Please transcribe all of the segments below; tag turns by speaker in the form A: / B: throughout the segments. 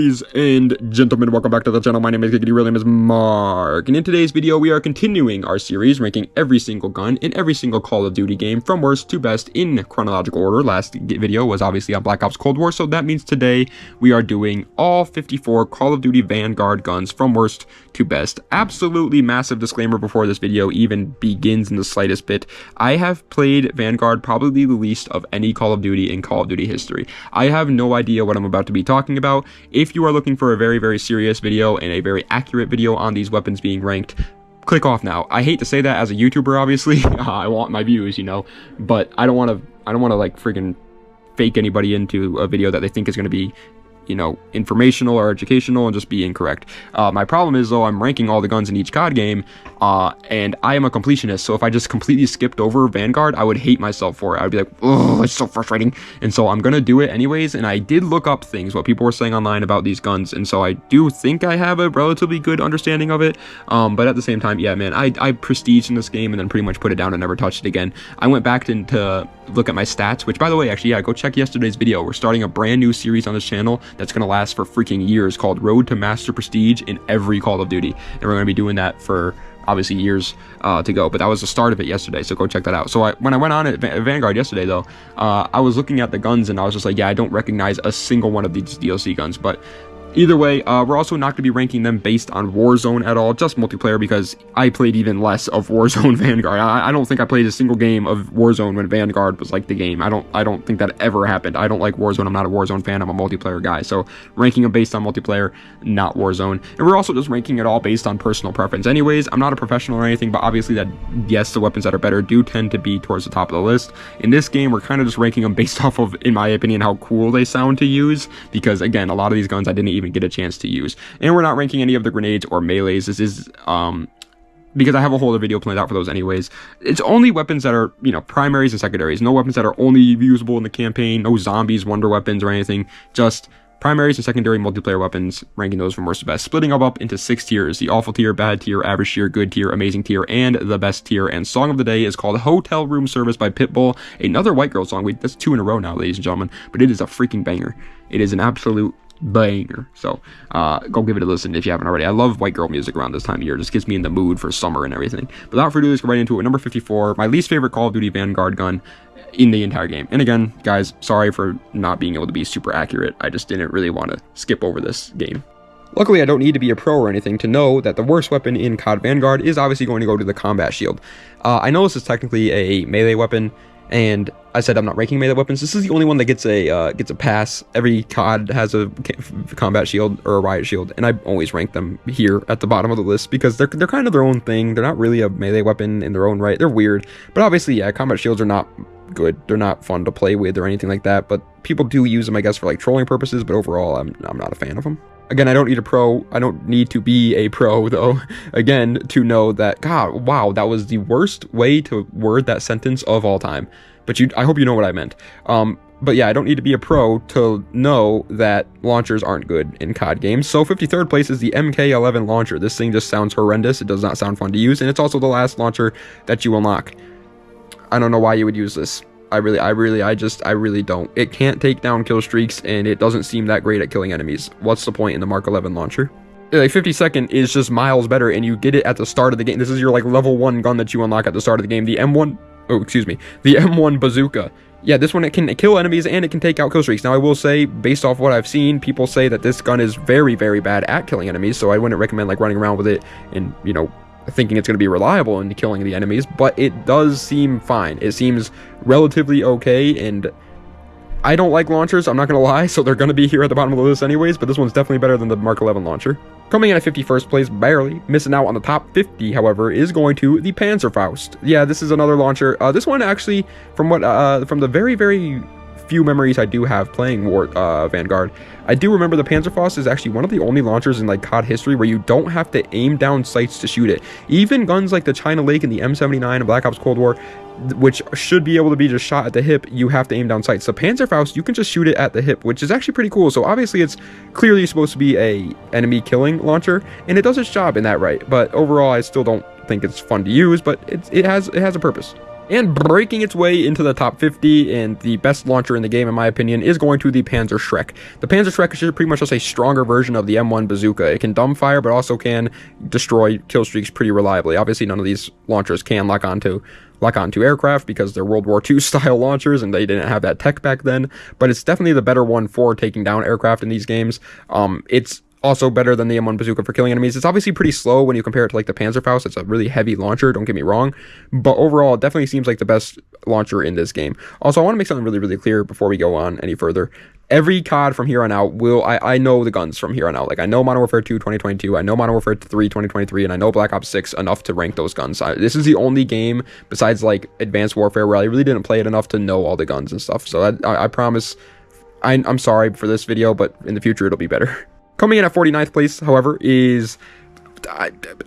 A: Ladies and gentlemen, welcome back to the channel. My name is Giggity, real name is Mark, and in today's video we are continuing our series ranking every single gun in every single Call of Duty game from worst to best in chronological order. Last video was obviously on Black Ops Cold War, so that means today we are doing all 54 Call of Duty Vanguard guns from worst to best. Absolutely massive disclaimer before this video even begins in the slightest bit. I have played Vanguard probably the least of any Call of Duty in Call of Duty history. I have no idea what I'm about to be talking about. If you are looking for a very serious video and a very accurate video on these weapons being ranked, click off now. I hate to say that as a YouTuber, obviously. I want my views, you know, but I don't want to like freaking fake anybody into a video that they think is going to be, you know, informational or educational and just be incorrect. My problem is, though, I'm ranking all the guns in each COD game, and I am a completionist, so if I just completely skipped over Vanguard, I would hate myself for it. I would be like, oh, it's so frustrating. And so I'm gonna do it anyways, and I did look up things, what people were saying online about these guns, and so I do think I have a relatively good understanding of it, but at the same time, yeah, man, I prestiged in this game and then pretty much put it down and never touched it again. I went back to look at my stats, which, by the way, actually, yeah, go check yesterday's video. We're starting a brand new series on this channel that's going to last for freaking years called Road to Master Prestige in every Call of Duty, and we're going to be doing that for obviously years to go, but that was the start of it yesterday, so go check that out. So when I went on at Vanguard yesterday, though, I was looking at the guns and I was just like, yeah, I don't recognize a single one of these DLC guns. But either way, we're also not going to be ranking them based on Warzone at all, just multiplayer, because I played even less of Warzone Vanguard. I don't think I played a single game of Warzone when Vanguard was like the game. I don't think that ever happened. I don't like Warzone. I'm not a Warzone fan. I'm a multiplayer guy. So ranking them based on multiplayer, not Warzone. And we're also just ranking it all based on personal preference. Anyways, I'm not a professional or anything, but obviously that, yes, the weapons that are better do tend to be towards the top of the list. In this game, we're kind of just ranking them based off of, in my opinion, how cool they sound to use, because again, a lot of these guns I didn't even get a chance to use. And we're not ranking any of the grenades or melees. This is because I have a whole other video planned out for those anyways. It's only weapons that are, you know, primaries and secondaries. No weapons that are only usable in the campaign, no zombies, wonder weapons, or anything. Just primaries and secondary multiplayer weapons, ranking those from worst to best, splitting them up into 6 tiers: the awful tier, bad tier, average tier, good tier, amazing tier, and the best tier. And song of the day is called Hotel Room Service by Pitbull, another white girl song. That's 2 in a row now, ladies and gentlemen, but it is a freaking banger. It is an absolute banger. So go give it a listen if you haven't already. I love white girl music around this time of year. It just gets me in the mood for summer and everything. Without further ado, let's go right into it. Number 54, my least favorite Call of Duty Vanguard gun in the entire game. And again, guys, sorry for not being able to be super accurate. I just didn't really want to skip over this game. Luckily, I don't need to be a pro or anything to know that the worst weapon in COD Vanguard is obviously going to go to the combat shield. I know this is technically a melee weapon, and I said I'm not ranking melee weapons. This is the only one that gets a pass. Every COD has a combat shield or a riot shield, and I always rank them here at the bottom of the list because they're kind of their own thing. They're not really a melee weapon in their own right. They're weird, but obviously, yeah, combat shields are not good. They're not fun to play with or anything like that, but people do use them, I guess, for like trolling purposes, but overall, I'm not a fan of them. Again, I don't need to be a pro, though, again, to know that, God, wow, that was the worst way to word that sentence of all time. But I hope you know what I meant. But yeah, I don't need to be a pro to know that launchers aren't good in COD games. So 53rd place is the MK11 launcher. This thing just sounds horrendous. It does not sound fun to use, and it's also the last launcher that you unlock. I don't know why you would use this. I really don't. It can't take down kill streaks, and it doesn't seem that great at killing enemies. What's the point in the Mark 11 launcher? Like 52nd is just miles better, and you get it at the start of the game. This is your like level 1 gun that you unlock at the start of the game. The M1 bazooka. Yeah, this one, it can kill enemies and it can take out kill streaks. Now, I will say, based off what I've seen, people say that this gun is very bad at killing enemies, so I wouldn't recommend like running around with it and, you know, thinking it's going to be reliable in killing the enemies, but it does seem fine. It seems relatively okay, and I don't like launchers, I'm not going to lie, so they're going to be here at the bottom of the list anyways, but this one's definitely better than the Mark 11 launcher. Coming in at 51st place, barely missing out on the top 50, however, is going to the Panzerfaust. Yeah, this is another launcher. This one actually, from the very few memories I do have playing Vanguard, I do remember the Panzerfaust is actually one of the only launchers in like COD history where you don't have to aim down sights to shoot it. Even guns like the China Lake and the M79 and Black Ops Cold War, which should be able to be just shot at the hip, you have to aim down sights. The Panzerfaust, you can just shoot it at the hip, which is actually pretty cool. So obviously it's clearly supposed to be a enemy killing launcher, and it does its job in that right. But overall, I still don't think it's fun to use, but it has a purpose. And breaking its way into the top 50 and the best launcher in the game, in my opinion, is going to the Panzer Schreck. The Panzer Schreck is pretty much just a stronger version of the M1 bazooka. It can dumbfire, but also can destroy kill streaks pretty reliably. Obviously, none of these launchers can lock onto aircraft because they're World War II style launchers and they didn't have that tech back then. But it's definitely the better one for taking down aircraft in these games. It's also better than the M1 bazooka for killing enemies. It's obviously pretty slow when you compare it to like the Panzerfaust. It's a really heavy launcher, don't get me wrong, but overall it definitely seems like the best launcher in this game. Also, I want to make something really, really clear before we go on any further. Every COD from here on out I know the guns from here on out. Like, I know Modern Warfare 2 2022, I know Modern Warfare 3 2023, and I know Black Ops 6 enough to rank those guns. This is the only game besides like Advanced Warfare where I really didn't play it enough to know all the guns and stuff. So I promise, I'm sorry for this video, but in the future it'll be better. Coming in at 49th place, however, is...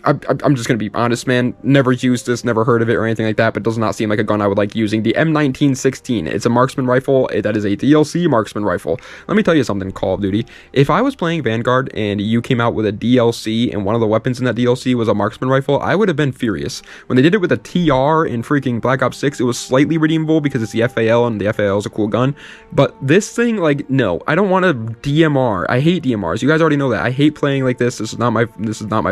A: I'm just gonna be honest, man. Never used this, never heard of it or anything like that, but does not seem like a gun I would like using. The M1916. It's a marksman rifle. That is a DLC marksman rifle. Let me tell you something, Call of Duty. If I was playing Vanguard and you came out with a DLC and one of the weapons in that DLC was a marksman rifle, I would have been furious. When they did it with a TR in freaking Black Ops 6, it was slightly redeemable because it's the FAL and the FAL is a cool gun. But this thing, like, no, I don't want a DMR. I hate DMRs. You guys already know that. I hate playing like this. This is not my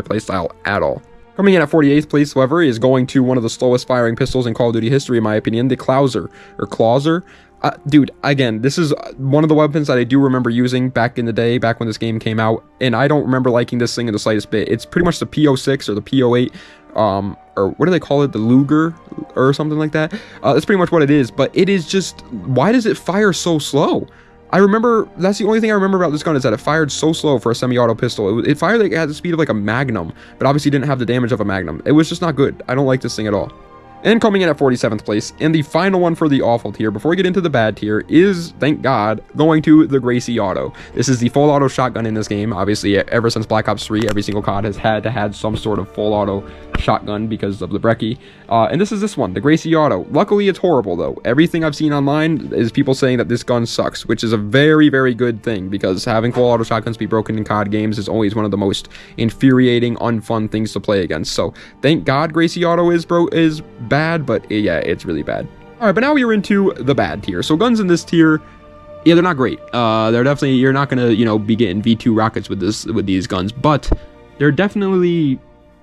A: playstyle at all. Coming in at 48th place, however, is going to one of the slowest firing pistols in Call of Duty history, in my opinion, the Clauser. Dude, again, this is one of the weapons that I do remember using back in the day, back when this game came out, and I don't remember liking this thing in the slightest bit. It's pretty much the PO6 or the PO8, or what do they call it, the Luger or something like that. That's pretty much what it is, but it is just, why does it fire so slow? I remember, that's the only thing I remember about this gun, is that it fired so slow for a semi-auto pistol. It fired like, at the speed of like a Magnum, but obviously didn't have the damage of a Magnum. It was just not good. I don't like this thing at all. And coming in at 47th place, and the final one for the awful tier, before we get into the bad tier, is, thank God, going to the Gracie Auto. This is the full auto shotgun in this game. Obviously, ever since Black Ops 3, every single COD has had to have some sort of full auto shotgun because of the Brecci. And this is this one, the Gracie Auto. Luckily, it's horrible, though. Everything I've seen online is people saying that this gun sucks, which is a very, very good thing, because having full auto shotguns be broken in COD games is always one of the most infuriating, unfun things to play against. So, thank God Gracie Auto is bad, but yeah, it's really bad. All right, but now we're into the bad tier. So guns in this tier, yeah, they're not great. They're definitely, you're not gonna, be getting V2 rockets with these guns, but they're definitely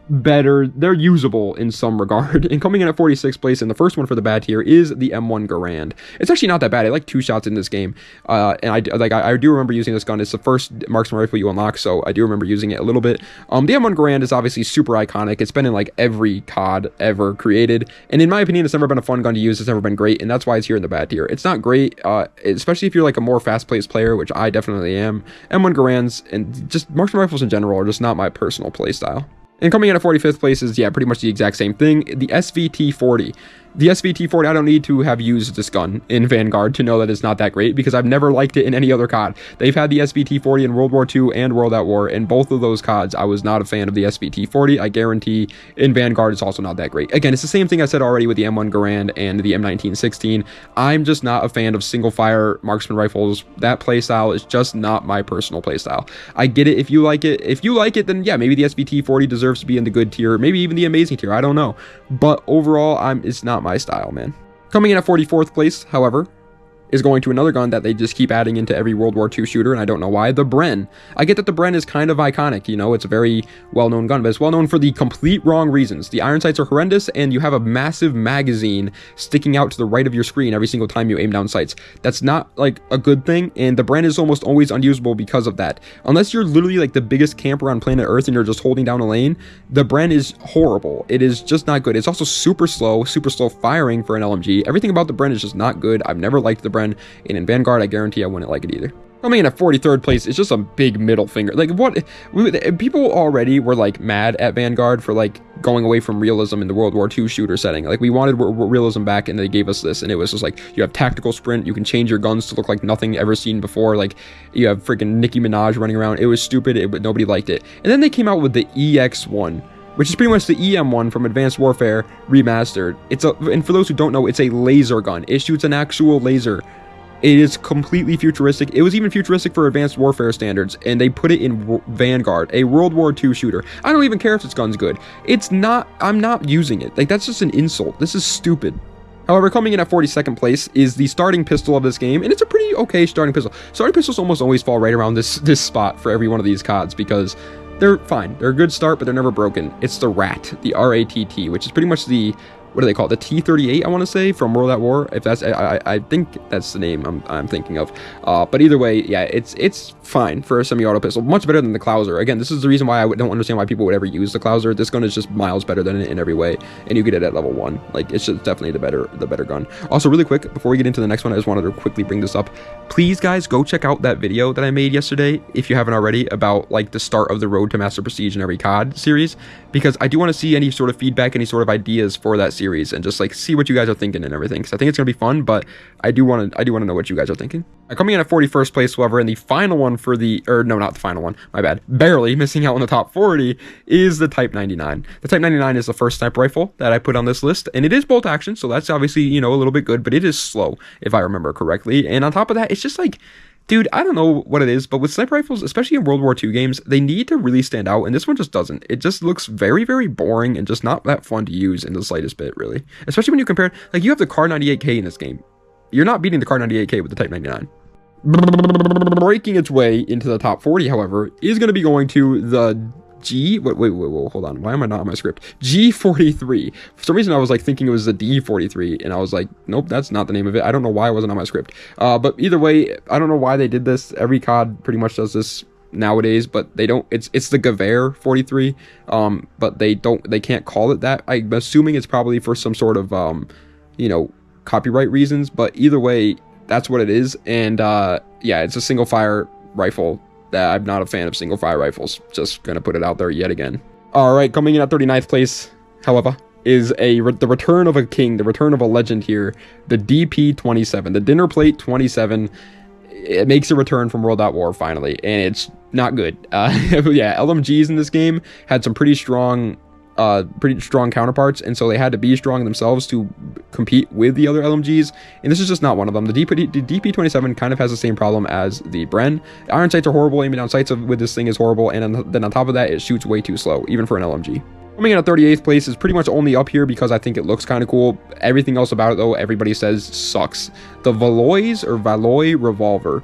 A: better. They're usable in some regard. And coming in at 46th place, and the first one for the bad tier, is the M1 Garand. It's actually not that bad. I like 2 shots in this game, and I do remember using this gun. It's the first marksman rifle you unlock, so I do remember using it a little bit. The M1 Garand is obviously super iconic. It's been in like every COD ever created, and in my opinion, it's never been a fun gun to use. It's never been great, and that's why it's here in the bad tier. It's not great, especially if you're like a more fast-paced player, which I definitely am. M1 Garands and just marksman rifles in general are just not my personal playstyle. And coming in at 45th place is, yeah, pretty much the exact same thing, the SVT-40. The SVT-40, I don't need to have used this gun in Vanguard to know that it's not that great, because I've never liked it in any other COD. They've had the SVT-40 in World War II and World at War, and both of those CODs, I was not a fan of the SVT-40. I guarantee in Vanguard it's also not that great. Again, it's the same thing I said already with the M1 Garand and the M1916. I'm just not a fan of single-fire marksman rifles. That playstyle is just not my personal playstyle. I get it if you like it. If you like it, then yeah, maybe the SVT-40 deserves to be in the good tier, maybe even the amazing tier, I don't know. But overall, it's not my style, man. Coming in at 44th place, however, is going to another gun that they just keep adding into every World War II shooter, and I don't know why, the Bren. I get that the Bren is kind of iconic, it's a very well-known gun, but it's well-known for the complete wrong reasons. The iron sights are horrendous, and you have a massive magazine sticking out to the right of your screen every single time you aim down sights. That's not, like, a good thing, and the Bren is almost always unusable because of that. Unless you're literally, like, the biggest camper on planet Earth and you're just holding down a lane, the Bren is horrible. It is just not good. It's also super slow firing for an LMG. Everything about the Bren is just not good. I've never liked the Bren, and in Vanguard, I guarantee I wouldn't like it either. Coming in at 43rd place is just a big middle finger. Like, what? People already were, like, mad at Vanguard for, like, going away from realism in the World War II shooter setting. Like, we wanted realism back, and they gave us this, and it was just like, you have tactical sprint, you can change your guns to look like nothing ever seen before, like, you have freaking Nicki Minaj running around. It was stupid, but nobody liked it. And then they came out with the EX1, which is pretty much the EM1 from Advanced Warfare Remastered. And for those who don't know, it's a laser gun. It shoots an actual laser. It is completely futuristic. It was even futuristic for Advanced Warfare standards, and they put it in Vanguard, a World War II shooter. I don't even care if this gun's good. It's not, I'm not using it. Like, that's just an insult. This is stupid. However, coming in at 42nd place is the starting pistol of this game, and it's a pretty okay starting pistol. Starting pistols almost always fall right around this spot for every one of these CODs because they're fine. They're a good start, but they're never broken. It's the RATT, the R-A-T-T, which is pretty much the, what do they call it? The T-38, I want to say, from World at War. If that's, I think that's the name I'm thinking of. But either way, yeah, it's fine for a semi-auto pistol. Much better than the Clouser. Again, this is the reason why I don't understand why people would ever use the Clouser. This gun is just miles better than it in every way, and you get it at level 1. Like, it's just definitely the better gun. Also, really quick, before we get into the next one, I just wanted to quickly bring this up. Please, guys, go check out that video that I made yesterday, if you haven't already, about, like, the start of the road to Master Prestige in every COD series, because I do want to see any sort of feedback, any sort of ideas for that series, and just, like, see what you guys are thinking and everything, because I think it's gonna be fun, but I do want to know what you guys are thinking. Coming in at 41st place, however, and the final one for the, or no, not the final one, my bad, barely missing out on the top 40, is the Type 99. The Type 99 is the first sniper rifle that I put on this list, and it is bolt action, so that's obviously, you know, a little bit good, but it is slow, if I remember correctly, and on top of that, it's just like, dude, I don't know what it is, but with sniper rifles, especially in World War II games, they need to really stand out, and this one just doesn't. It just looks very, very boring and just not that fun to use in the slightest bit, really. Especially when you compare, like, you have the Kar 98K in this game. You're not beating the Kar 98K with the Type 99. Breaking its way into the top 40, however, is going to be going to the wait, hold on. Why am I not on my script? G43. For some reason, I was like thinking it was the D43, and I was like, nope, that's not the name of it. I don't know why it wasn't on my script. But either way, I don't know why they did this. Every COD pretty much does this nowadays, but they don't. It's the Gewehr 43. But they can't call it that. I'm assuming it's probably for some sort of you know, copyright reasons. But either way, that's what it is. And yeah, it's a single fire rifle. That I'm not a fan of single fire rifles. Just gonna put it out there yet again. All right, coming in at 39th place, however, is the return of a king, the return of a legend here, the DP-27, the Dinner Plate 27. It makes a return from World at War finally, and it's not good. Yeah, LMGs in this game had some pretty strong counterparts, and so they had to be strong themselves to compete with the other LMGs, and this is just not one of them. The DP-27 kind of has the same problem as the Bren. Iron sights are horrible, aiming down sights with this thing is horrible, and then on top of that, it shoots way too slow, even for an LMG. Coming in at 38th place is pretty much only up here because I think it looks kind of cool. Everything else about it, though, everybody says sucks. The Valois revolver.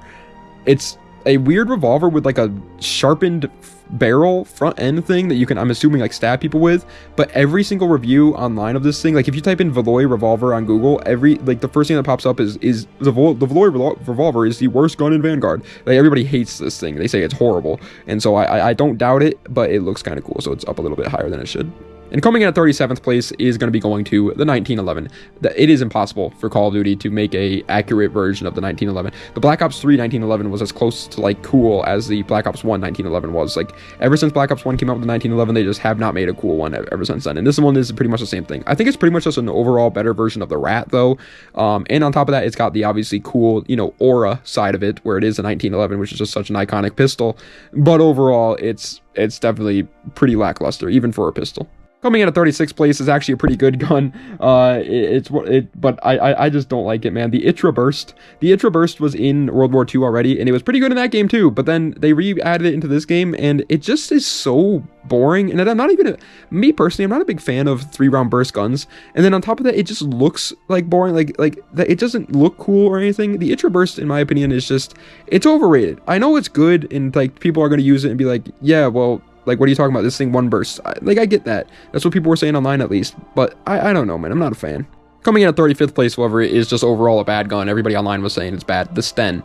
A: It's a weird revolver with like a sharpened barrel front end thing that you can, I'm assuming, like stab people with. But every single review online of this thing, like if you type in Valois revolver on Google, the first thing that pops up is the Valois revolver is the worst gun in Vanguard. Like everybody hates this thing. They say it's horrible, and so I don't doubt it, but it looks kind of cool, so it's up a little bit higher than it should. And coming in at 37th place is going to be going to the 1911. It is impossible for Call of Duty to make a accurate version of the 1911. The Black Ops 3 1911 was as close to like cool as the Black Ops 1 1911 was. Like ever since Black Ops 1 came out with the 1911, they just have not made a cool one ever since then. And this one is pretty much the same thing. I think it's pretty much just an overall better version of the RATT though. And on top of that, it's got the obviously cool, you know, aura side of it, where it is a 1911, which is just such an iconic pistol. But overall, it's definitely pretty lackluster, even for a pistol. Coming in at 36th place is actually a pretty good gun. But I just don't like it, man. The Itra Burst. The Itra Burst was in World War II already, and it was pretty good in that game too. But then they re-added it into this game, and it just is so boring. And I'm not even me personally, I'm not a big fan of 3-round burst guns. And then on top of that, it just looks like boring. Like it doesn't look cool or anything. The Itra Burst, in my opinion, is just, it's overrated. I know it's good, and like people are going to use it and be like, yeah, well, like, what are you talking about? This thing one burst. I get that. That's what people were saying online, at least. But I don't know, man. I'm not a fan. Coming in at 35th place, however, is just overall a bad gun. Everybody online was saying it's bad. The Sten.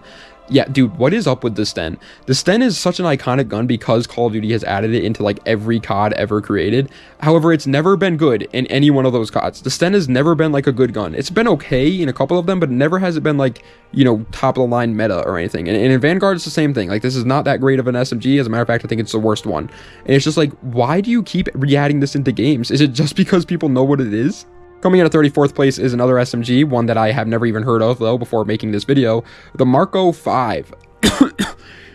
A: Yeah, dude, what is up with the Sten? The Sten is such an iconic gun because Call of Duty has added it into like every COD ever created. However, it's never been good in any one of those CODs. The Sten has never been like a good gun. It's been okay in a couple of them, but never has it been like, you know, top of the line meta or anything. And in Vanguard, it's the same thing. Like, this is not that great of an SMG. As a matter of fact, I think it's the worst one. And it's just like, why do you keep re-adding this into games? Is it just because people know what it is? Coming in at 34th place is another SMG, one that I have never even heard of, though, before making this video. The Marco 5.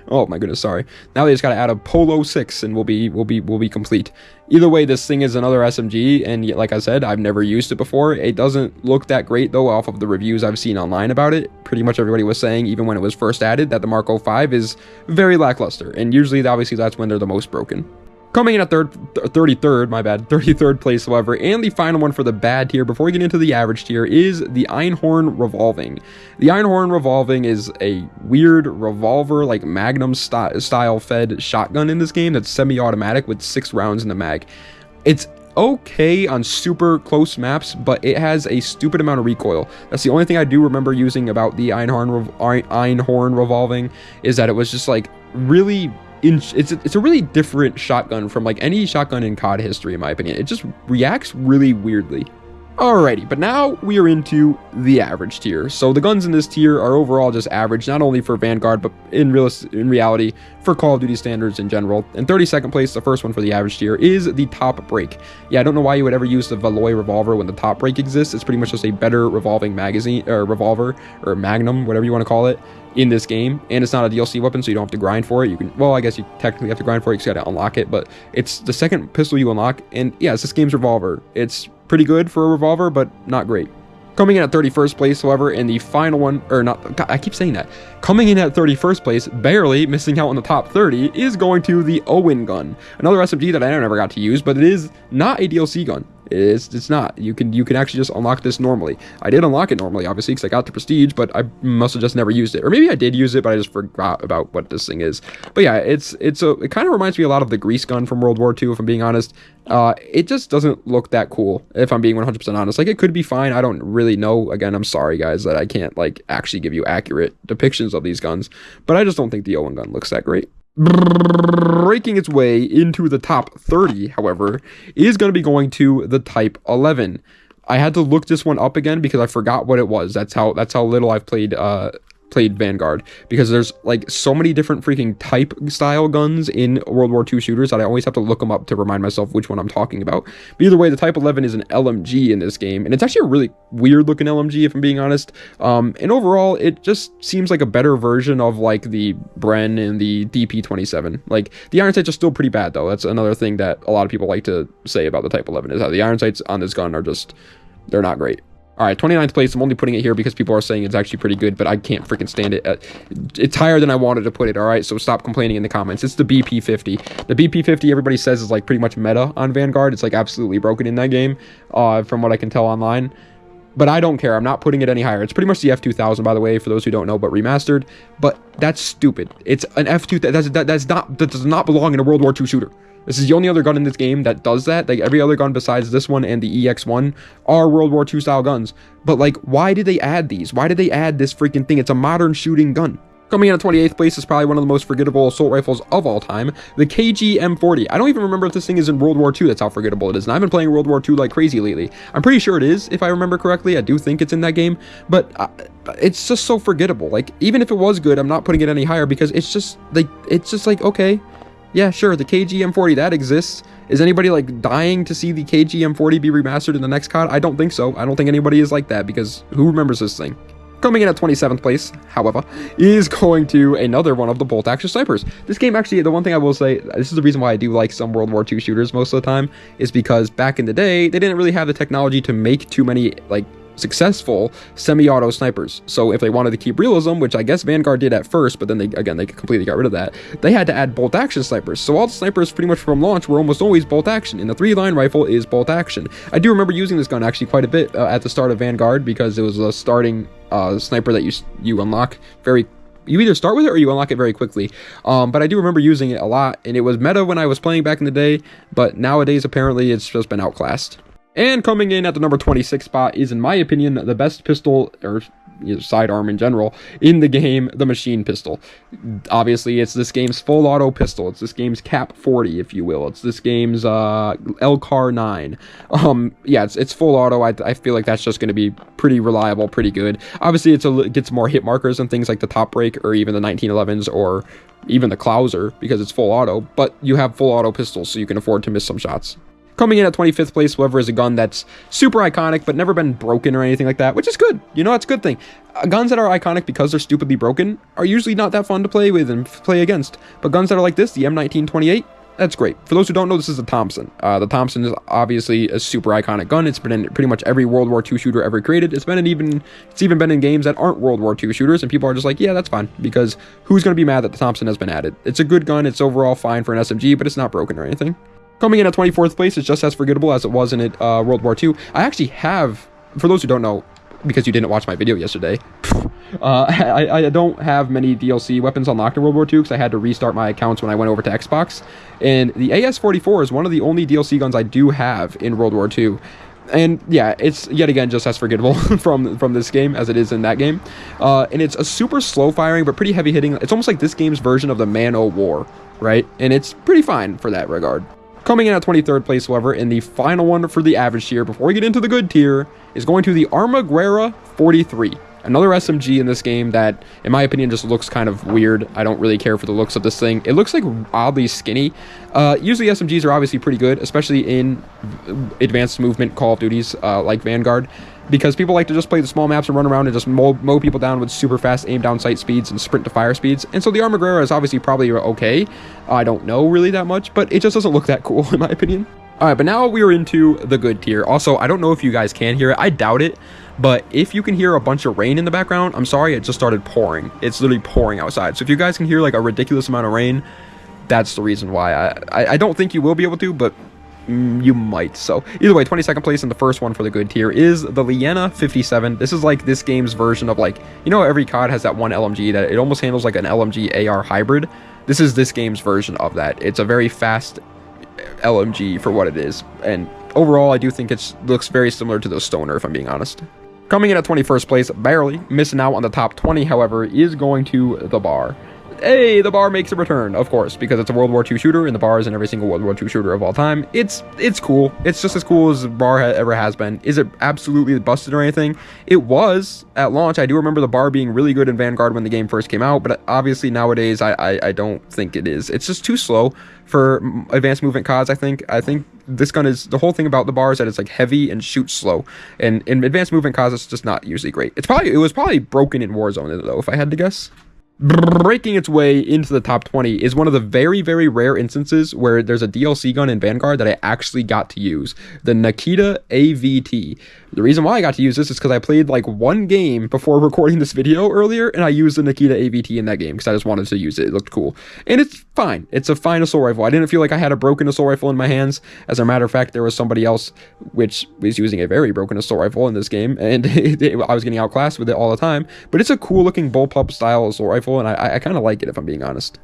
A: Oh my goodness, sorry. Now they just gotta add a Polo 6 and we'll be complete. Either way, this thing is another SMG, and like I said, I've never used it before. It doesn't look that great, though, off of the reviews I've seen online about it. Pretty much everybody was saying, even when it was first added, that the Marco 5 is very lackluster, and usually, obviously, that's when they're the most broken. Coming in at 33rd place, however, and the final one for the bad tier before we get into the average tier is the Einhorn Revolving. The Einhorn Revolving is a weird revolver, like Magnum style fed shotgun in this game that's semi-automatic with 6 rounds in the mag. It's okay on super close maps, but it has a stupid amount of recoil. That's the only thing I do remember using about the Einhorn Revolving, is that it was just like really... It's a really different shotgun from like any shotgun in COD history, in my opinion. It just reacts really weirdly. Alrighty, but now we are into the average tier. So the guns in this tier are overall just average, not only for Vanguard, but in reality for Call of Duty standards in general. In 32nd place, the first one for the average tier, is the Top Break. Yeah, I don't know why you would ever use the Valoy revolver when the Top Break exists. It's pretty much just a better revolving magazine, or revolver, or magnum, whatever you want to call it, in this game. And it's not a DLC weapon, so you don't have to grind for it. You can, well, I guess you technically have to grind for it, you just gotta unlock it, but it's the second pistol you unlock. And yeah, it's this game's revolver. It's pretty good for a revolver, but not great. Coming in at 31st place, however, in the final one, or not, God, I keep saying that. Coming in at 31st place, barely missing out on the top 30, is going to the Owen gun. Another SMG that I never got to use, but it is not a DLC gun. It's not. You can actually just unlock this normally. I did unlock it normally, obviously, because I got the prestige, but I must have just never used it. Or maybe I did use it, but I just forgot about what this thing is. But yeah, it kind of reminds me a lot of the grease gun from World War II, if I'm being honest. It just doesn't look that cool, if I'm being 100% honest. Like, it could be fine. I don't really know. Again, I'm sorry, guys, that I can't, like, actually give you accurate depictions of these guns. But I just don't think the Owen gun looks that great. Breaking its way into the top 30, however, is going to be going to the Type 11. I had to look this one up again because I forgot what it was. That's how little I've played Vanguard, because there's like so many different freaking type style guns in World War II shooters that I always have to look them up to remind myself which one I'm talking about. But either way, the Type 11 is an LMG in this game, and it's actually a really weird looking LMG, if I'm being honest. And overall, it just seems like a better version of like the Bren and the DP27. Like, the iron sights are still pretty bad though. That's another thing that a lot of people like to say about the Type 11, is that the iron sights on this gun are just, they're not great. All right, 29th place. I'm only putting it here because people are saying it's actually pretty good, but I can't freaking stand it. It's higher than I wanted to put it, all right? So stop complaining in the comments. It's the BP50. The BP50, everybody says, is like pretty much meta on Vanguard. It's like absolutely broken in that game, from what I can tell online. But I don't care. I'm not putting it any higher. It's pretty much the F2000, by the way, for those who don't know, but remastered. But that's stupid. It's an F2000. That does not belong in a World War II shooter. This is the only other gun in this game that does that. Like, every other gun besides this one and the EX1 are World War II style guns. But like, why did they add these? Why did they add this freaking thing? It's a modern shooting gun. Coming in at 28th place is probably one of the most forgettable assault rifles of all time, the KG M40. I don't even remember if this thing is in World War II. That's how forgettable it is. And I've been playing World War II like crazy lately. I'm pretty sure it is, if I remember correctly. I do think it's in that game, but it's just so forgettable. Like, even if it was good, I'm not putting it any higher because it's just like, okay, yeah, sure, the KG M40, that exists. Is anybody like dying to see the KG M40 be remastered in the next COD? I don't think so. I don't think anybody is like that, because who remembers this thing? Coming in at 27th place, however, is going to another one of the bolt action snipers. This game, actually, the one thing I will say, this is the reason why I do like some World War II shooters most of the time, is because back in the day, they didn't really have the technology to make too many, like, successful semi-auto snipers. So if they wanted to keep realism, which I guess Vanguard did at first, but then they completely got rid of that, they had to add bolt action snipers. So all the snipers pretty much from launch were almost always bolt action, and the 3-line rifle is bolt action. I do remember using this gun actually quite a bit at the start of Vanguard, because it was a starting sniper that you unlock very, you either start with it or you unlock it very quickly. But I do remember using it a lot, and it was meta when I was playing back in the day, but nowadays apparently it's just been outclassed. And coming in at the number 26 spot is, in my opinion, the best pistol, or sidearm in general, in the game, the machine pistol. Obviously, it's this game's full auto pistol. It's this game's Cap 40, if you will. It's this game's LCAR 9. Yeah, it's full auto. I feel like that's just going to be pretty reliable, pretty good. Obviously, it gets more hit markers and things like the Top Break, or even the 1911s, or even the Klauser, because it's full auto. But you have full auto pistols, so you can afford to miss some shots. Coming in at 25th place, however, is a gun that's super iconic, but never been broken or anything like that, which is good. You know, it's a good thing. Guns that are iconic because they're stupidly broken are usually not that fun to play with and play against. But guns that are like this, the M1928, that's great. For those who don't know, this is the Thompson. The Thompson is obviously a super iconic gun. It's been in pretty much every World War II shooter ever created. It's even been in games that aren't World War II shooters, and people are just like, yeah, that's fine, because who's going to be mad that the Thompson has been added? It's a good gun. It's overall fine for an SMG, but it's not broken or anything. Coming in at 24th place is just as forgettable as it was in World War II. I actually have, for those who don't know, because you didn't watch my video yesterday, I don't have many DLC weapons unlocked in World War II because I had to restart my accounts when I went over to Xbox. And the AS-44 is one of the only DLC guns I do have in World War II. And yeah, it's yet again just as forgettable from this game as it is in that game. And it's a super slow firing but pretty heavy hitting. It's almost like this game's version of the Man-O-War, right? And it's pretty fine for that regard. Coming in at 23rd place, however, in the final one for the average tier, before we get into the good tier, is going to the Armaguerra 43. Another SMG in this game that, in my opinion, just looks kind of weird. I don't really care for the looks of this thing. It looks like oddly skinny. Usually SMGs are obviously pretty good, especially in advanced movement Call of Duties like Vanguard, because people like to just play the small maps and run around and just mow people down with super fast aim down sight speeds and sprint to fire speeds. And so the Armaguerra is obviously probably okay. I don't know really that much, but it just doesn't look that cool in my opinion. All right, but now we are into the good tier. Also, I don't know if you guys can hear it. I doubt it. But if you can hear a bunch of rain in the background, I'm sorry, it just started pouring. It's literally pouring outside. So if you guys can hear like a ridiculous amount of rain, that's the reason why. I don't think you will be able to, but you might. So either way, 22nd place in the first one for the good tier is the Liena 57. This is like this game's version of, like, you know, every COD has that one LMG that it almost handles like an LMG AR hybrid. This is this game's version of that. It's a very fast LMG for what it is. And overall, I do think it looks very similar to the Stoner, if I'm being honest. Coming in at 21st place, barely missing out on the top 20, however, is going to the Bar. Hey, the Bar makes a return, of course, because it's a World War II shooter, and the Bar is in every single World War II shooter of all time. It's cool. It's just as cool as the Bar ever has been. Is it absolutely busted or anything? It was at launch. I do remember the Bar being really good in Vanguard when the game first came out, but obviously nowadays I don't think it is. It's just too slow for advanced movement CODs. I think this gun is, the whole thing about the Bar is that it's like heavy and shoots slow, and in advanced movement CODs it's just not usually great. It was probably broken in Warzone though, if I had to guess. Breaking its way into the top 20 is one of the very, very rare instances where there's a DLC gun in Vanguard that I actually got to use, the Nikita AVT. The reason why I got to use this is because I played like one game before recording this video earlier, and I used the Nikita AVT in that game because I just wanted to use it. It looked cool, and it's fine. It's a fine assault rifle. I didn't feel like I had a broken assault rifle in my hands. As a matter of fact, there was somebody else which was using a very broken assault rifle in this game, and I was getting outclassed with it all the time. But it's a cool looking bullpup style assault rifle, and I kind of like it, if I'm being honest.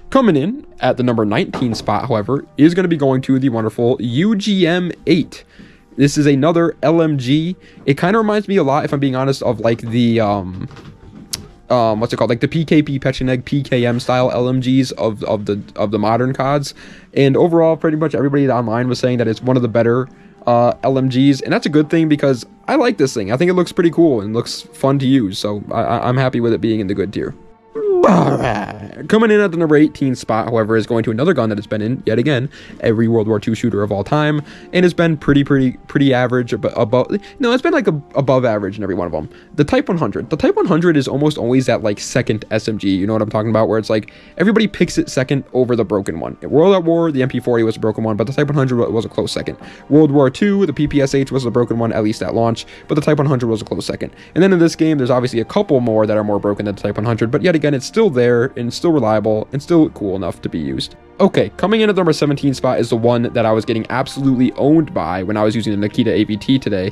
A: Coming in at the number 19 spot, however, is going to be going to the wonderful UGM-8. This is another LMG. It kind of reminds me a lot, if I'm being honest, of like the what's it called, like the PKP Pecheneg PKM style LMGs of the modern CODs. And overall, pretty much everybody online was saying that it's one of the better LMGs, and that's a good thing because I like this thing. I think it looks pretty cool and looks fun to use, so I'm happy with it being in the good tier. Coming in at the number 18 spot, however, is going to another gun that has been in, yet again, every World War II shooter of all time, and has been pretty average, above, no, it's been like above average in every one of them. The Type 100. The Type 100 is almost always that like second SMG, you know what I'm talking about, where it's like everybody picks it second over the broken one. In World at War, the MP40 was a broken one, but the Type 100 was a close second. World War II, the PPSH was a broken one, at least at launch, but the Type 100 was a close second. And then in this game, there's obviously a couple more that are more broken than the Type 100, but yet again, it's still there and still reliable and still cool enough to be used. Okay, coming in at the number 17 spot is the one that I was getting absolutely owned by when I was using the Nikita AVT today.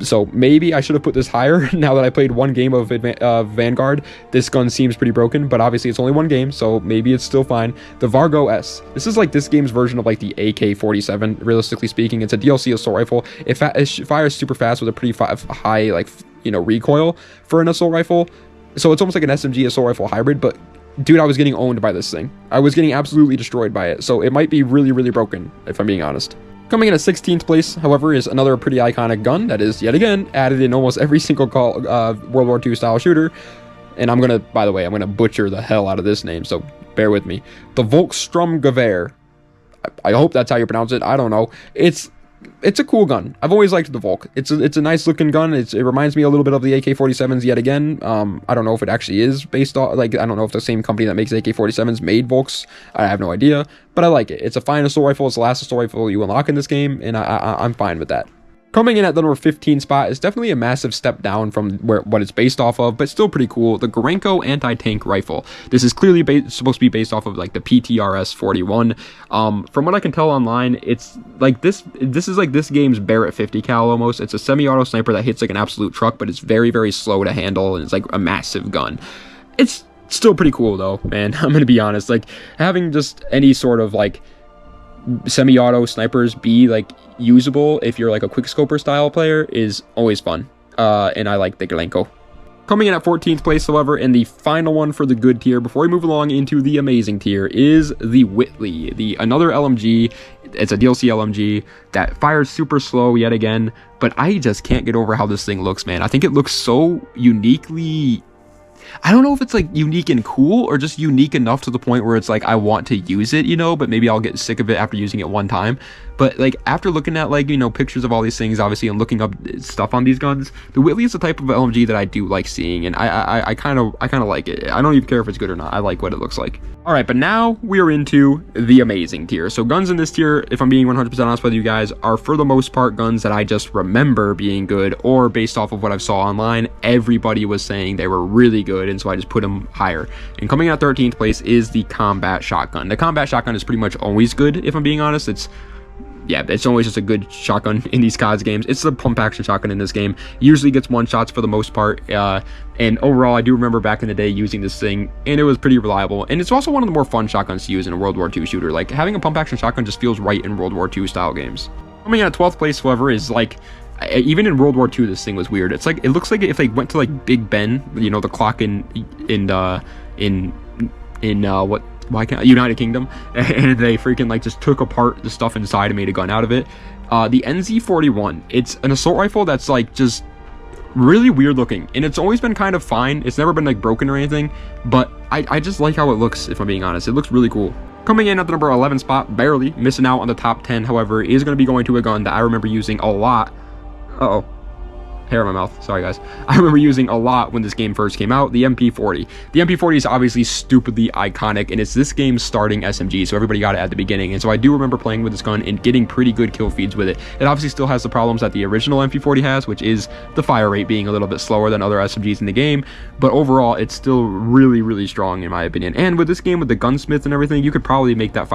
A: So maybe I should have put this higher. Now that I played one game of Vanguard, this gun seems pretty broken, but obviously it's only one game, so maybe it's still fine. The Vargo S. This is like this game's version of like the AK-47, realistically speaking. It's a DLC assault rifle. It fires super fast with a pretty high, like, you know, recoil for an assault rifle. So it's almost like an SMG assault rifle hybrid, but dude, I was getting owned by this thing. I was getting absolutely destroyed by it, so it might be really, really broken, if I'm being honest. Coming in at 16th place, however, is another pretty iconic gun that is, yet again, added in almost every single World War II style shooter. And I'm gonna, by the way, I'm gonna butcher the hell out of this name, so bear with me. The Volkssturmgewehr. I hope that's how you pronounce it. I don't know. It's a cool gun. I've always liked the Volk. It's a nice looking gun. It reminds me a little bit of the AK-47s yet again. I don't know if it actually is based off, like, I don't know if the same company that makes AK-47s made Volks. I have no idea, but I like it. It's a fine assault rifle. It's the last assault rifle you unlock in this game, and I'm fine with that. Coming in at the number 15 spot is definitely a massive step down from what it's based off of, but still pretty cool. The Gorenko anti-tank rifle. This is clearly supposed to be based off of like the PTRS 41. From what I can tell online, it's like this is like this game's Barrett 50 cal almost. It's a semi-auto sniper that hits like an absolute truck, but it's very, very slow to handle, and it's like a massive gun. It's still pretty cool though, man. I'm gonna be honest. Like having just any sort of like semi-auto snipers be like usable if you're like a quickscoper style player is always fun, and I like the Gorenko. Coming in at 14th place, however, and the final one for the good tier before we move along into the amazing tier is the Whitley, another LMG. It's a DLC LMG that fires super slow yet again, but I just can't get over how this thing looks, man. I think it looks so uniquely, I don't know if it's like unique and cool or just unique enough to the point where it's like I want to use it, you know, but maybe I'll get sick of it after using it one time. But like after looking at like, you know, pictures of all these things obviously and looking up stuff on these guns, the Whitley is the type of LMG that I do like seeing, and I kind of like it. I don't even care if it's good or not. I like what it looks like. All right, but now we are into the amazing tier. So guns in this tier, if I'm being 100% honest with you guys, are for the most part guns that I just remember being good, or based off of what I saw online, everybody was saying they were really good, and so I just put them higher. And coming in at 13th place is the combat shotgun. The combat shotgun is pretty much always good, if I'm being honest. It's always just a good shotgun in these COD games. It's the pump action shotgun in this game. Usually gets one shots for the most part. And overall, I do remember back in the day using this thing, and it was pretty reliable. And it's also one of the more fun shotguns to use in a World War II shooter. Like having a pump action shotgun just feels right in World War II style games. Coming in at 12th place, however, is like, even in World War II, this thing was weird. It's like, it looks like if they went to like Big Ben, you know, the clock in United Kingdom, and they freaking like just took apart the stuff inside and made a gun out of it. The NZ41, it's an assault rifle that's like just really weird looking, and it's always been kind of fine. It's never been like broken or anything, but I just like how it looks, if I'm being honest. It looks really cool. Coming in at the number 11 spot, barely missing out on the top 10, however, is going to be going to a gun that I remember using a lot. Hair in my mouth, sorry guys. I remember using a lot when this game first came out, the MP40. The MP40 is obviously stupidly iconic, and it's this game's starting SMG, so everybody got it at the beginning. And so I do remember playing with this gun and getting pretty good kill feeds with it. It obviously still has the problems that the original MP40 has, which is the fire rate being a little bit slower than other SMGs in the game, but overall it's still really, really strong in my opinion. And with this game, with the gunsmith and everything, you could probably make that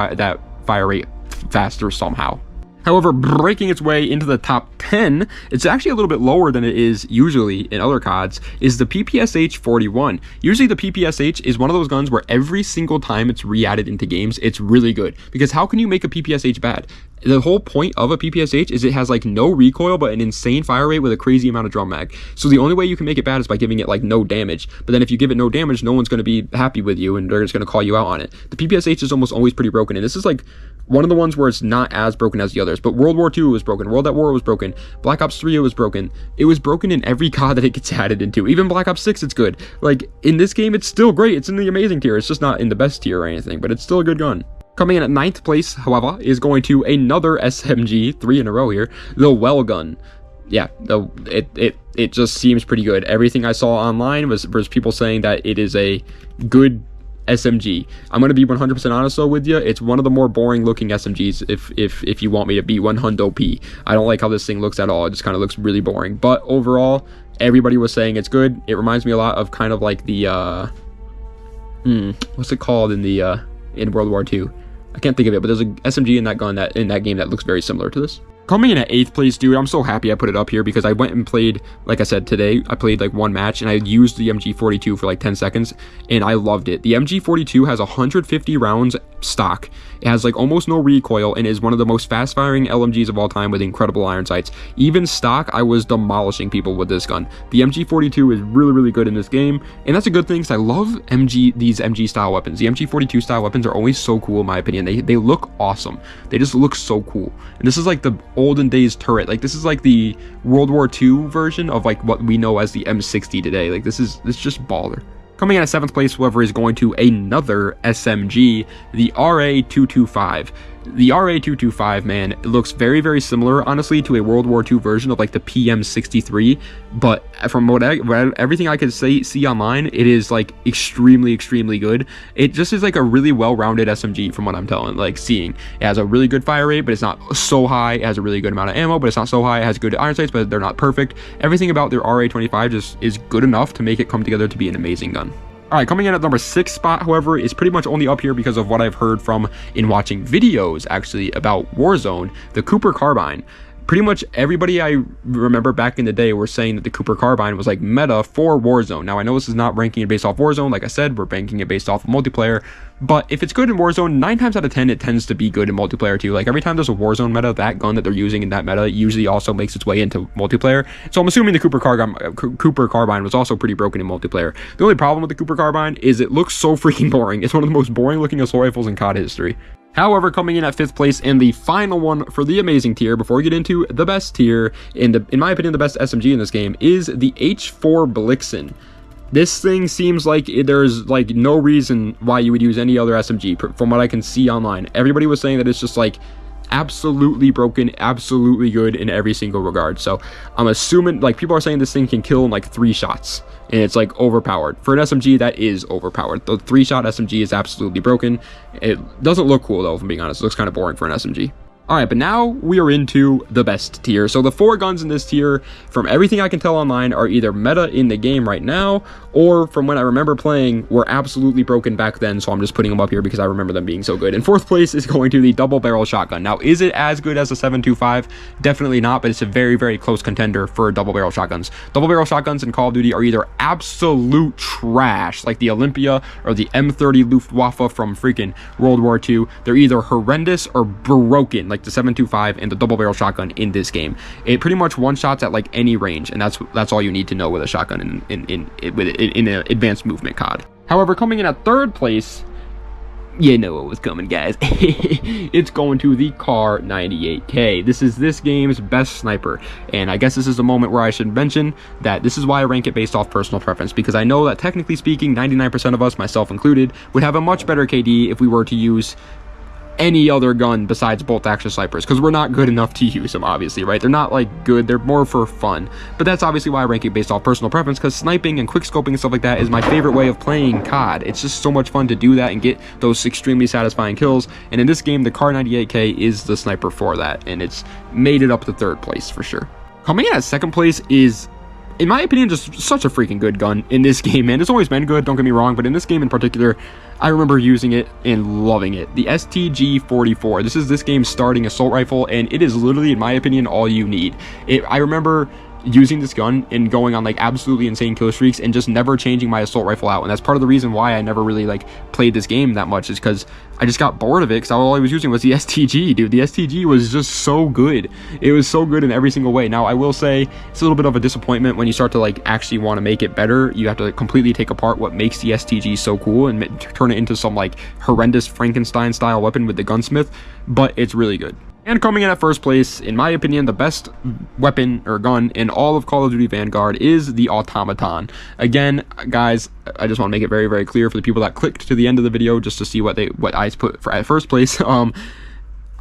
A: fire rate faster somehow. However, breaking its way into the top 10, it's actually a little bit lower than it is usually in other CODs, is the PPSH 41. Usually the PPSH is one of those guns where every single time it's re-added into games, it's really good. Because how can you make a PPSH bad? The whole point of a PPSH is it has like no recoil but an insane fire rate with a crazy amount of drum mag. So the only way you can make it bad is by giving it like no damage. But then if you give it no damage, no one's going to be happy with you and they're just going to call you out on it. The PPSH is almost always pretty broken, and this is like one of the ones where it's not as broken as the others. But World War II was broken, World at War was broken, Black Ops 3 it was broken. It was broken in every COD that it gets added into. Even Black Ops 6 it's good. Like in this game it's still great. It's in the amazing tier. It's just not in the best tier or anything, but it's still a good gun. Coming in at 9th place, however, is going to another SMG, 3 in a row here, the Well gun. Yeah, it just seems pretty good. Everything I saw online was people saying that it is a good SMG. I'm going to be 100% honest though with you. It's one of the more boring looking SMGs if you want me to be 100p. I don't like how this thing looks at all. It just kind of looks really boring. But overall, everybody was saying it's good. It reminds me a lot of kind of like the what's it called in World War II? I can't think of it, but there's a SMG in that gun in that game that looks very similar to this. Coming in at 8th place, dude, I'm so happy I put it up here because I went and played, like I said today, I played like one match and I used the MG42 for like 10 seconds and I loved it. The MG42 has 150 rounds stock. It has like almost no recoil and is one of the most fast firing LMGs of all time with incredible iron sights. Even stock, I was demolishing people with this gun. The MG42 is really, really good in this game, and that's a good thing because I love these MG style weapons. The MG42 style weapons are always so cool in my opinion. They look awesome. They just look so cool. And this is like the olden days turret. Like this is like the World War II version of like what we know as the M60 today. Like this just baller. Coming in at 7th place, however, is going to another SMG, the RA225. The RA225, man, it looks very, very similar, honestly, to a World War II version of like the PM63, but from everything I could see online, it is like extremely good. It just is like a really well-rounded SMG from what I'm seeing. It has a really good fire rate, but it's not so high. It has a really good amount of ammo, but it's not so high. It has good iron sights, but they're not perfect. Everything about their RA25 just is good enough to make it come together to be an amazing gun. All right, coming in at number 6 spot, however, is pretty much only up here because of what I've heard from in watching videos, actually, about Warzone, the Cooper Carbine. Pretty much everybody I remember back in the day were saying that the Cooper Carbine was like meta for Warzone. Now, I know this is not ranking it based off Warzone. Like I said, we're ranking it based off of multiplayer. But if it's good in Warzone, 9 times out of 10, it tends to be good in multiplayer too. Like every time there's a Warzone meta, that gun that they're using in that meta usually also makes its way into multiplayer. So I'm assuming the Cooper Carbine was also pretty broken in multiplayer. The only problem with the Cooper Carbine is it looks so freaking boring. It's one of the most boring looking assault rifles in COD history. However, coming in at 5th place and the final one for the amazing tier before we get into the best tier, in my opinion, the best SMG in this game is the H4 Blixen. This thing seems like there's like no reason why you would use any other SMG from what I can see online. Everybody was saying that it's just like absolutely broken, absolutely good in every single regard. So I'm assuming, like, people are saying this thing can kill in like 3 shots and it's like overpowered. For an SMG, that is overpowered. The 3-shot SMG is absolutely broken. It doesn't look cool though, if I'm being honest. It looks kind of boring for an SMG. All right, but now we are into the best tier. So the 4 guns in this tier, from everything I can tell online, are either meta in the game right now, or from when I remember playing, were absolutely broken back then. So I'm just putting them up here because I remember them being so good. In 4th place is going to the double barrel shotgun. Now, is it as good as the 7.25? Definitely not, but it's a very, very close contender for double barrel shotguns. Double barrel shotguns in Call of Duty are either absolute trash, like the Olympia or the M30 Luftwaffe from freaking World War II. They're either horrendous or broken, like the 7.25 and the double barrel shotgun in this game. It pretty much one-shots at like any range, and that's all you need to know with a shotgun in an advanced movement COD. However, coming in at 3rd place, you know what was coming, guys. It's going to the Kar 98K. This is this game's best sniper, and I guess this is a moment where I should mention that this is why I rank it based off personal preference, because I know that technically speaking, 99% of us, myself included, would have a much better KD if we were to use any other gun besides bolt action snipers, because we're not good enough to use them, obviously, right? They're not like good, they're more for fun. But that's obviously why I rank it based off personal preference, because sniping and quick scoping and stuff like that is my favorite way of playing COD. It's just so much fun to do that and get those extremely satisfying kills, and in this game the Kar 98K is the sniper for that, and it's made it up to 3rd place for sure. Coming in at 2nd place is, in my opinion, just such a freaking good gun in this game, man. It's always been good, don't get me wrong, but in this game in particular, I remember using it and loving it. The STG-44. This is this game's starting assault rifle, and it is literally, in my opinion, all you need. I remember using this gun and going on like absolutely insane kill streaks and just never changing my assault rifle out, and that's part of the reason why I never really like played this game that much, is because I just got bored of it, because all I was using was the STG, dude. The STG was just so good. It was so good in every single way. Now, I will say it's a little bit of a disappointment when you start to like actually want to make it better. You have to completely take apart what makes the STG so cool and turn it into some like horrendous Frankenstein style weapon with the gunsmith, but it's really good. And coming in at 1st place, in my opinion, the best weapon or gun in all of Call of Duty Vanguard is the Automaton. Again, guys, I just want to make it very, very clear for the people that clicked to the end of the video just to see what I put at 1st place.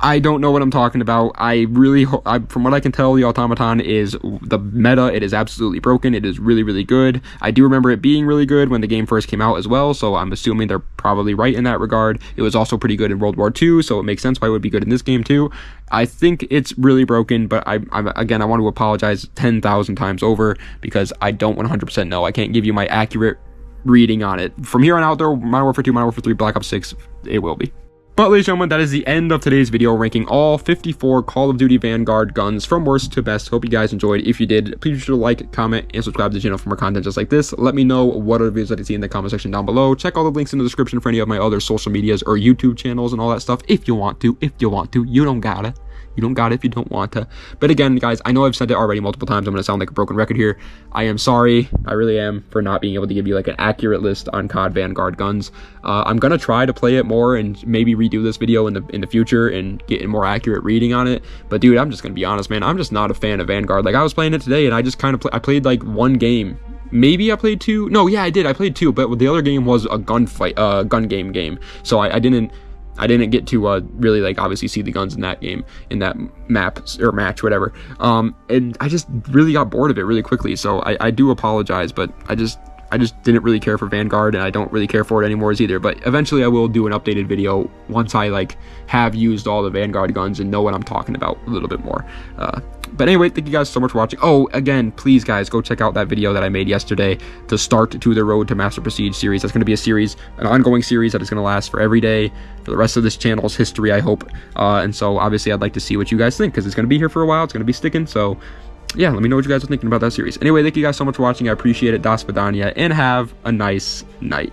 A: I don't know what I'm talking about. I really hope, from what I can tell, the Automaton is the meta. It is absolutely broken. It is really, really good. I do remember it being really good when the game first came out as well, so I'm assuming they're probably right in that regard. It was also pretty good in World War II, so it makes sense why it would be good in this game too. I think it's really broken, but again, I want to apologize 10,000 times over because I don't 100% know. I can't give you my accurate reading on it. From here on out, though, Modern Warfare 2, Modern Warfare 3, Black Ops 6, it will be. But ladies and gentlemen, that is the end of today's video, ranking all 54 Call of Duty Vanguard guns from worst to best. Hope you guys enjoyed. If you did, please be sure to like, comment, and subscribe to the channel for more content just like this. Let me know what other videos that you see in the comment section down below. Check all the links in the description for any of my other social medias or YouTube channels and all that stuff if you want to. If you want to, you don't gotta. You don't got it if you don't want to. But again, guys, I know I've said it already multiple times. I'm going to sound like a broken record here. I am sorry. I really am, for not being able to give you like an accurate list on COD Vanguard guns. I'm going to try to play it more and maybe redo this video in the future and get a more accurate reading on it. But dude, I'm just going to be honest, man. I'm just not a fan of Vanguard. Like, I was playing it today and I just kind of I played like one game. Maybe I played 2. No, yeah, I did. I played 2, but the other game was a gun game. So I didn't I didn't get to really like obviously see the guns in that game, in that map or match, whatever. And I just really got bored of it really quickly. So I do apologize, but I just didn't really care for Vanguard, and I don't really care for it anymore either. But eventually I will do an updated video once I like have used all the Vanguard guns and know what I'm talking about a little bit more. But anyway, thank you guys so much for watching. Oh, again, please guys, go check out that video that I made yesterday, the Start to the Road to Master Prestige series. That's going to be a series, an ongoing series that is going to last for every day for the rest of this channel's history, I hope. And so obviously I'd like to see what you guys think, because it's going to be here for a while. It's going to be sticking. So yeah, let me know what you guys are thinking about that series. Anyway, thank you guys so much for watching. I appreciate it. Das Vidania, and have a nice night.